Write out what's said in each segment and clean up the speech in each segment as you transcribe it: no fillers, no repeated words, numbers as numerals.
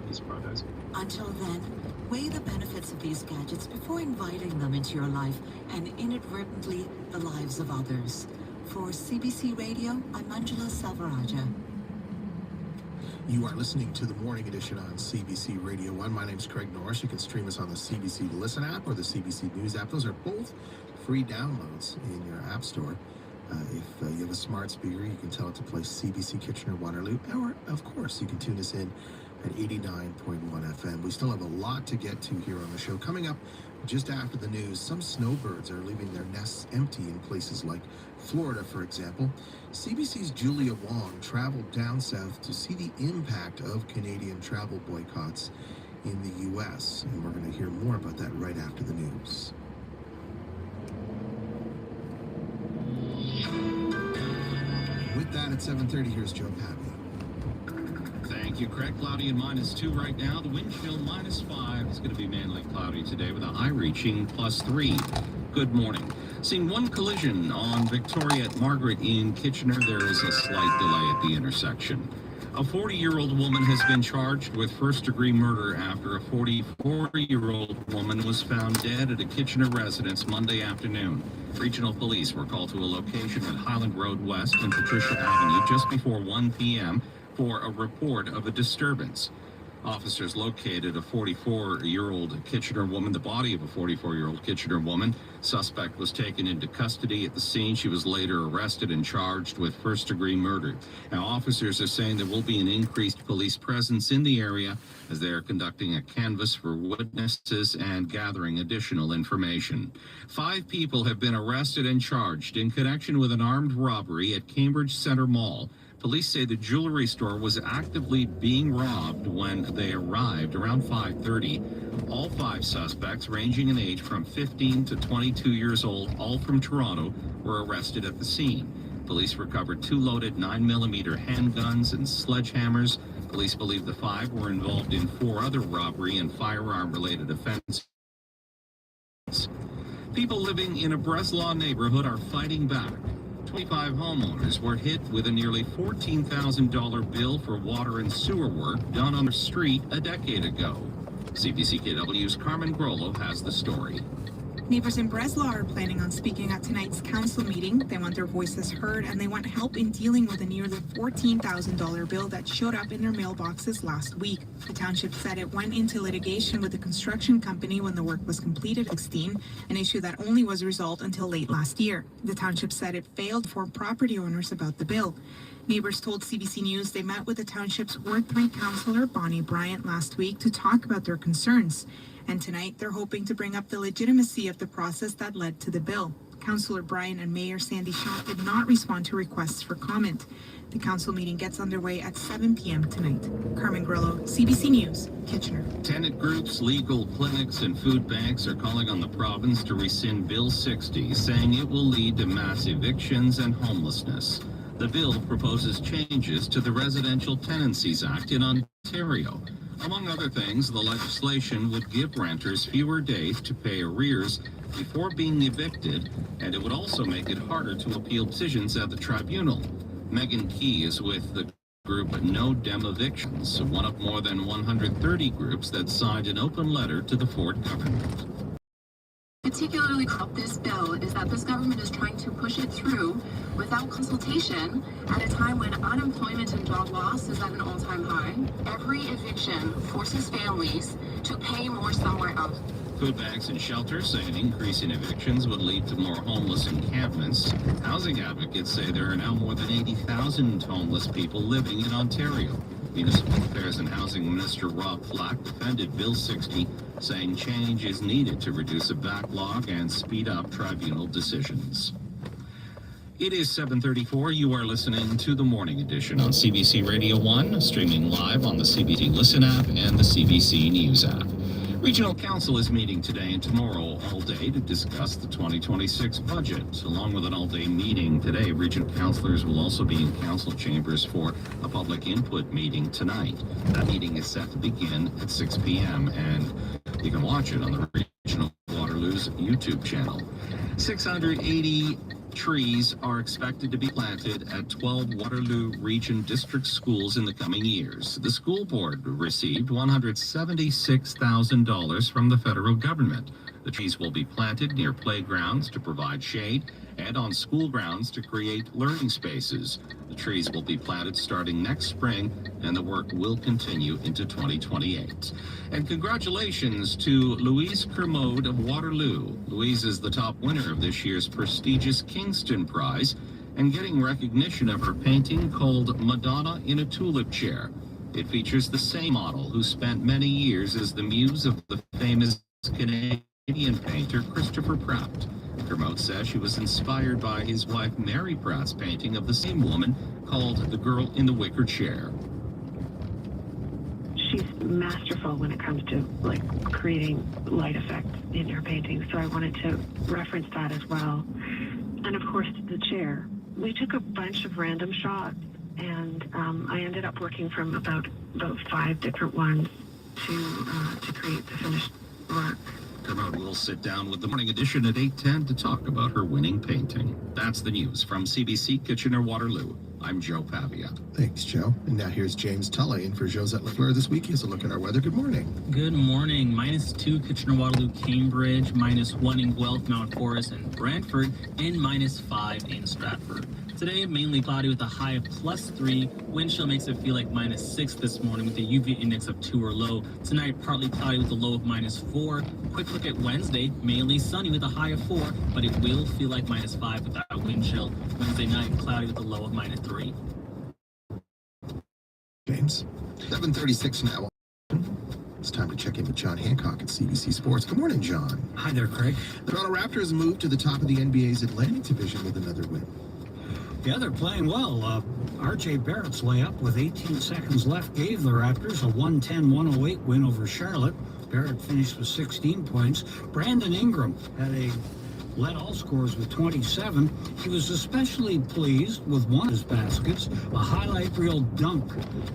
these products. Until then, weigh the benefits of these gadgets before inviting them into your life and inadvertently the lives of others. For CBC Radio, I'm Manjula Salvaraja. You are listening to the Morning Edition on CBC Radio 1. My name's Craig Norris. You can stream us on the CBC Listen app or the CBC News app. Those are both free downloads in your app store. If you have a smart speaker, you can tell it to play CBC Kitchener-Waterloo. Or, of course, you can tune us in at 89.1 FM. We still have a lot to get to here on the show. Coming up just after the news, some snowbirds are leaving their nests empty in places like Florida, for example. CBC's Julia Wong traveled down south to see the impact of Canadian travel boycotts in the U.S. And we're going to hear more about that right after the news. With that, at 7:30, here's Joe Pappy. Thank you, Craig. Cloudy and -2 right now. The wind chill -5. It's going to be mainly cloudy today with a high reaching +3. Good morning. Seeing one collision on Victoria at Margaret in Kitchener. There is a slight delay at the intersection. A 40-year-old woman has been charged with first-degree murder after a 44-year-old woman was found dead at a Kitchener residence Monday afternoon. Regional police were called to a location at Highland Road West and Patricia Avenue just before 1 p.m. for a report of a disturbance. Officers located a 44-year-old Kitchener woman, the body of a 44-year-old Kitchener woman. Suspect was taken into custody at the scene. She was later arrested and charged with first-degree murder. Now, officers are saying there will be an increased police presence in the area as they are conducting a canvass for witnesses and gathering additional information. 5 people have been arrested and charged in connection with an armed robbery at Cambridge Centre Mall. Police say the jewelry store was actively being robbed when they arrived around 5:30. All 5 suspects, ranging in age from 15 to 22 years old, all from Toronto, were arrested at the scene. Police recovered 2 loaded 9mm handguns and sledgehammers. Police believe the 5 were involved in 4 other robbery and firearm-related offenses. People living in a Breslau neighborhood are fighting back. 25 homeowners were hit with a nearly $14,000 bill for water and sewer work done on the street a decade ago. CBC KW's Carmen Grollo has the story. Neighbors in Breslau are planning on speaking at tonight's council meeting. They want their voices heard and they want help in dealing with a nearly $14,000 bill that showed up in their mailboxes last week. The township said it went into litigation with the construction company when the work was completed in 2016, an issue that only was resolved until late last year. The township said it failed to inform property owners about the bill. Neighbors told CBC News they met with the township's Ward 3 councillor Bonnie Bryant last week to talk about their concerns. And tonight, they're hoping to bring up the legitimacy of the process that led to the bill. Councillor Bryant and Mayor Sandy Shaw did not respond to requests for comment. The council meeting gets underway at 7 p.m. tonight. Carmen Grillo, CBC News, Kitchener. Tenant groups, legal clinics, and food banks are calling on the province to rescind Bill 60, saying it will lead to mass evictions and homelessness. The bill proposes changes to the Residential Tenancies Act in Ontario. Among other things, the legislation would give renters fewer days to pay arrears before being evicted, and it would also make it harder to appeal decisions at the tribunal. Megan Key is with the group No Dem Evictions, one of more than 130 groups that signed an open letter to the Ford government. Particularly about this bill is that this government is trying to push it through without consultation at a time when unemployment and job loss is at an all-time high. Every eviction forces families to pay more somewhere else. Food banks and shelters say an increase in evictions would lead to more homeless encampments. Housing advocates say there are now more than 80,000 homeless people living in Ontario. Municipal Affairs and Housing Minister Rob Flack defended Bill 60, saying change is needed to reduce a backlog and speed up tribunal decisions. It is 7:34. You are listening to the Morning Edition on CBC Radio 1, streaming live on the CBC Listen app and the CBC News app. Regional Council is meeting today and tomorrow all day to discuss the 2026 budget. Along with an all-day meeting today, regional councillors will also be in council chambers for a public input meeting tonight. That meeting is set to begin at 6 p.m. and you can watch it on the Regional Waterloo's YouTube channel. 680 Trees are expected to be planted at 12 Waterloo Region District schools in the coming years. The school board received $176,000 from the federal government. The trees will be planted near playgrounds to provide shade and on school grounds to create learning spaces. The trees will be planted starting next spring, and the work will continue into 2028. And congratulations to Louise Kermode of Waterloo. Louise is the top winner of this year's prestigious Kingston Prize and getting recognition of her painting called Madonna in a Tulip Chair. It features the same model who spent many years as the muse of the famous Canadian painter Christopher Pratt. Kermode says she was inspired by his wife Mary Pratt's painting of the same woman called The Girl in the Wicker Chair. She's masterful when it comes to creating light effect in her paintings, so I wanted to reference that as well. And of course, the chair. We took a bunch of random shots, and I ended up working from about 5 different ones to create the finished work. Kermode will sit down with the Morning Edition at 8:10 to talk about her winning painting. That's the news from CBC Kitchener-Waterloo. I'm Joe Pavia. Thanks, Joe. And now here's James Tully in for Josette Lafleur this week. Here's a look at our weather. Good morning. Good morning. -2 Kitchener-Waterloo, Cambridge, -1 in Guelph, Mount Forest, and Brantford, and -5 in Stratford. Today, mainly cloudy with a high of +3. Wind chill makes it feel like -6 this morning with a UV index of 2 or low. Tonight, partly cloudy with a low of -4. Quick look at Wednesday, mainly sunny with a high of 4, but it will feel like -5 with that wind chill. Wednesday night, cloudy with a low of -3. James. 7:36 now. It's time to check in with John Hancock at CBC Sports. Good morning, John. Hi there, Craig. The Toronto Raptors moved to the top of the NBA's Atlantic Division with another win. Yeah, they're playing well. R.J. Barrett's layup with 18 seconds left gave the Raptors a 110-108 win over Charlotte. Barrett finished with 16 points. Brandon Ingram led all scorers with 27. He was especially pleased with one of his baskets, a highlight reel dunk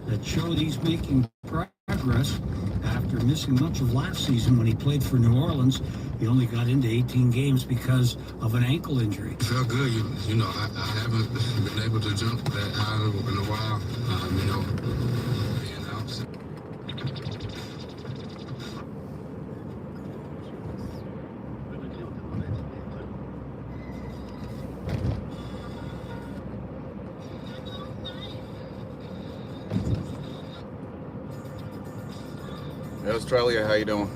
that showed he's making progress after missing much of last season when he played for New Orleans. He only got into 18 games because of an ankle injury. Felt good. You know, I haven't been able to jump that high in a while. Being out. Hey, Australia, how you doing?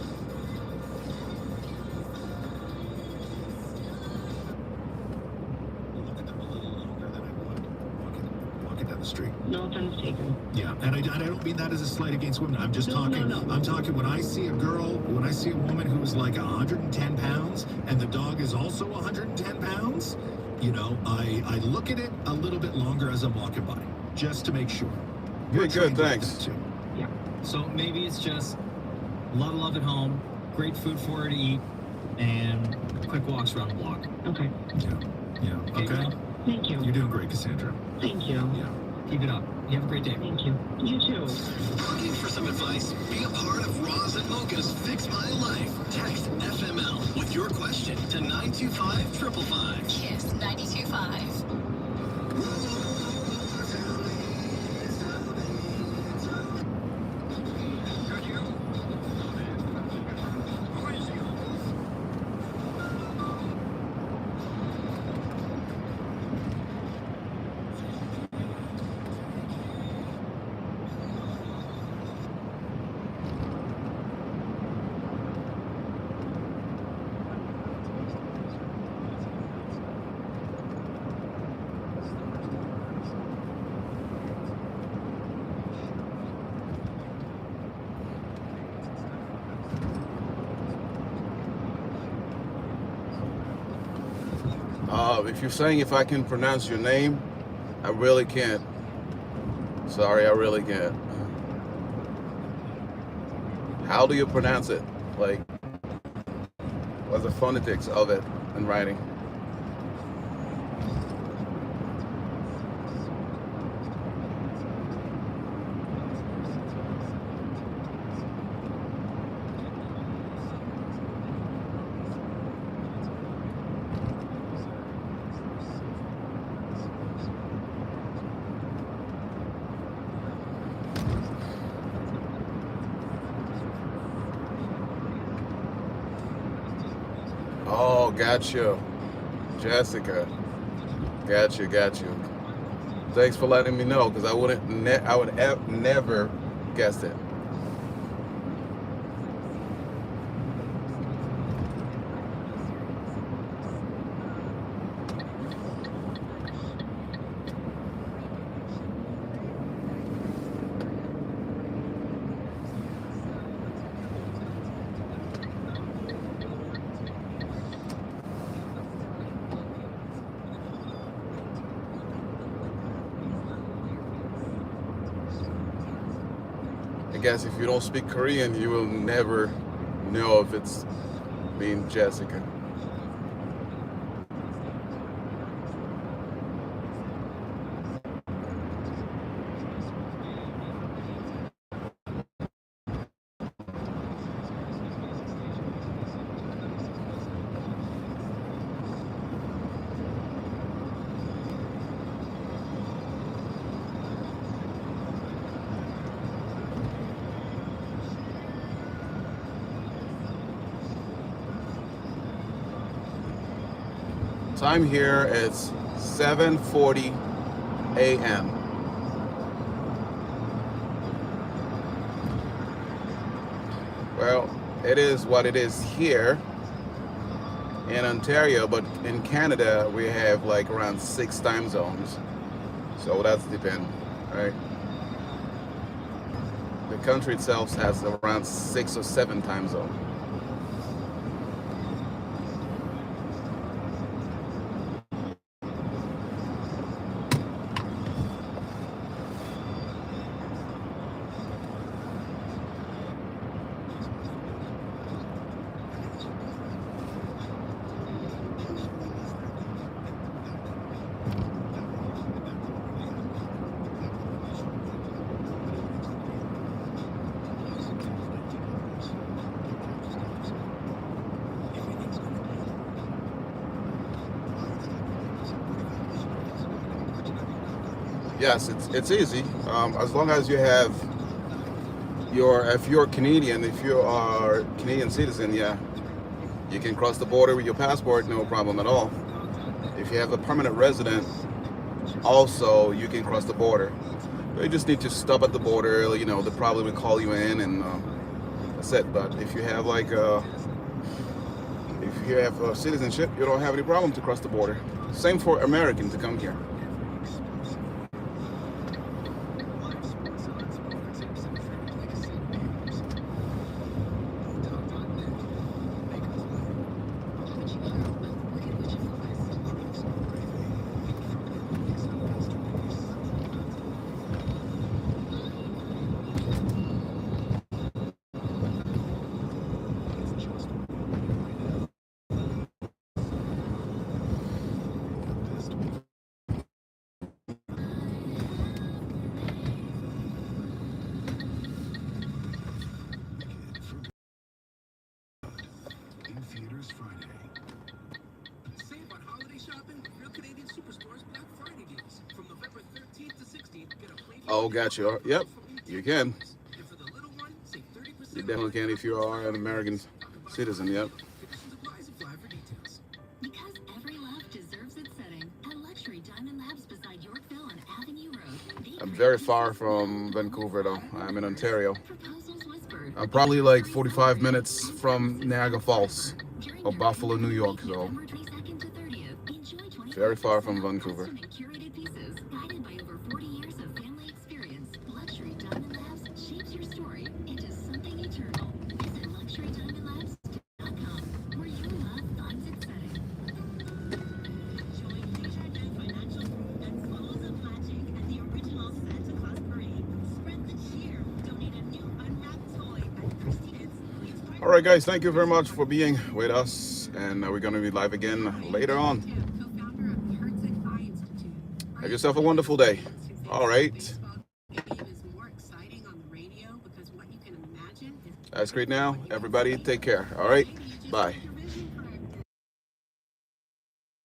Street. No offense taken. Yeah, and I don't mean that as a slight against women. I'm just talking. No. I'm talking when I see a woman who's like 110 pounds and the dog is also 110 pounds, you know, I look at it a little bit longer as I'm walking by, just to make sure. Good, thanks. Yeah. So maybe it's just a lot of love at home, great food for her to eat, and quick walks around the block. Okay. Yeah. Okay. Thank you. You're doing great, Cassandra. Thank you. Yeah. Keep it up. You have a great day. Thank you. You too. Looking for some advice? Be a part of Roz and Mocha's Fix My Life. Text FML with your question to 925-555. Kiss 92.5. If you're saying if I can pronounce your name, I really can't. Sorry, I really can't. How do you pronounce it? Like, what's the phonetics of it in writing? Oh, got you. Jessica. Got you. Thanks for letting me know, because I would have never guessed it. I guess if you don't speak Korean, you will never know if it's being Jessica. Time here is 7:40 a.m. Well, it is what it is here in Ontario, but in Canada we have like around 6 time zones. So that's depend, right? The country itself has around 6 or 7 time zones. Yes, it's easy. As long as you have if you're Canadian, if you are Canadian citizen, yeah, you can cross the border with your passport, no problem at all. If you have a permanent resident, also you can cross the border. But you just need to stop at the border. You know, they probably will call you in, and that's it. But if you have citizenship, you don't have any problem to cross the border. Same for Americans to come here. Oh, gotcha. Yep, you can. You definitely can if you are an American citizen, yep. Because every love deserves its setting. At Luxury Diamond Labs beside Yorkville on Avenue Road. I'm very far from Vancouver, though. I'm in Ontario. I'm probably like 45 minutes from Niagara Falls or Buffalo, New York, so very far from Vancouver. All right, guys, thank you very much for being with us, and we're going to be live again later on. Have yourself a wonderful day. All right. That's great now. Everybody, take care. All right. Bye.